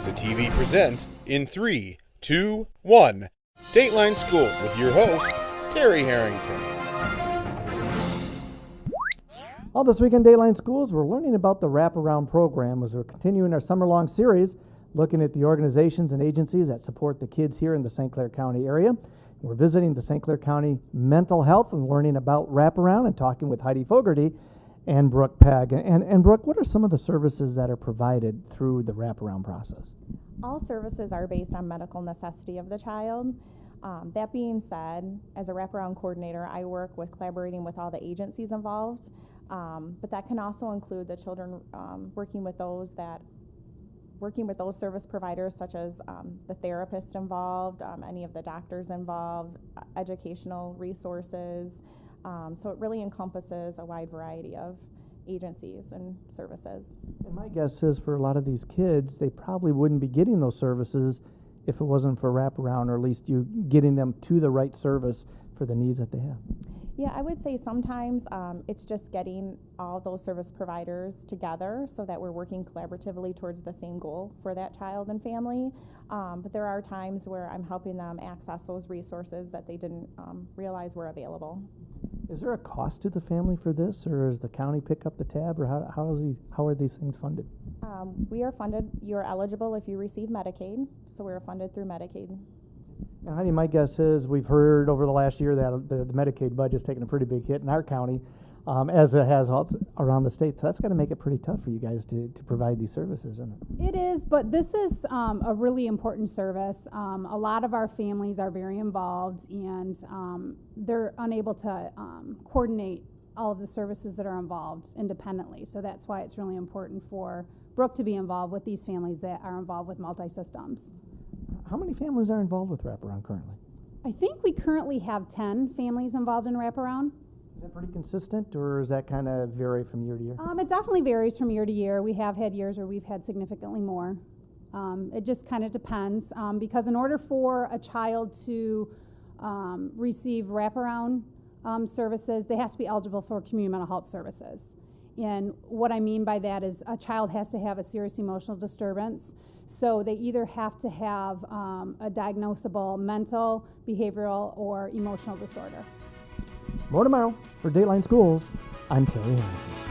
SCCRESA TV presents in 3, 2, 1, Dateline Schools with your host, Terry Harrington. Well, this week in Dateline Schools, we're learning about the Wraparound program as we're continuing our summer-long series looking at the organizations and agencies that support the kids here in the St. Clair County area. We're visiting the St. Clair County Mental Health and learning about Wraparound and talking with Heidi Fogarty and Brooke Pegg. And Brooke, what are some of the services that are provided through the Wraparound process? All services are based on medical necessity of the child. That being said, as a wraparound coordinator, I work with collaborating with all the agencies involved, but that can also include the children working with those service providers, such as the therapist involved, any of the doctors involved, educational resources. So it really encompasses a wide variety of agencies and services. And my guess is for a lot of these kids, they probably wouldn't be getting those services if it wasn't for Wraparound, or at least you getting them to the right service for the needs that they have. Yeah, I would say sometimes it's just getting all those service providers together so that we're working collaboratively towards the same goal for that child and family. But there are times where I'm helping them access those resources that they didn't realize were available. Is there a cost to the family for this, or does the county pick up the tab, or how are these things funded? We are funded. You're eligible if you receive Medicaid, so we're funded through Medicaid. Now, Heidi, my guess is we've heard over the last year that the Medicaid budget's taken a pretty big hit in our county, as it has around the state. So that's got to make it pretty tough for you guys to provide these services, isn't it? It is, but this is a really important service. A lot of our families are very involved, and they're unable to coordinate all of the services that are involved independently. So that's why it's really important for Brooke to be involved with these families that are involved with multi-systems. How many families are involved with Wraparound currently? I think we currently have 10 families involved in Wraparound. Is that pretty consistent, or does that kind of vary from year to year? It definitely varies from year to year. We have had years where we've had significantly more. It just kind of depends, because in order for a child to receive Wraparound services, they have to be eligible for community mental health services. And what I mean by that is a child has to have a serious emotional disturbance. So they either have to have a diagnosable mental, behavioral, or emotional disorder. More tomorrow. For Dateline Schools, I'm Terry Harrington.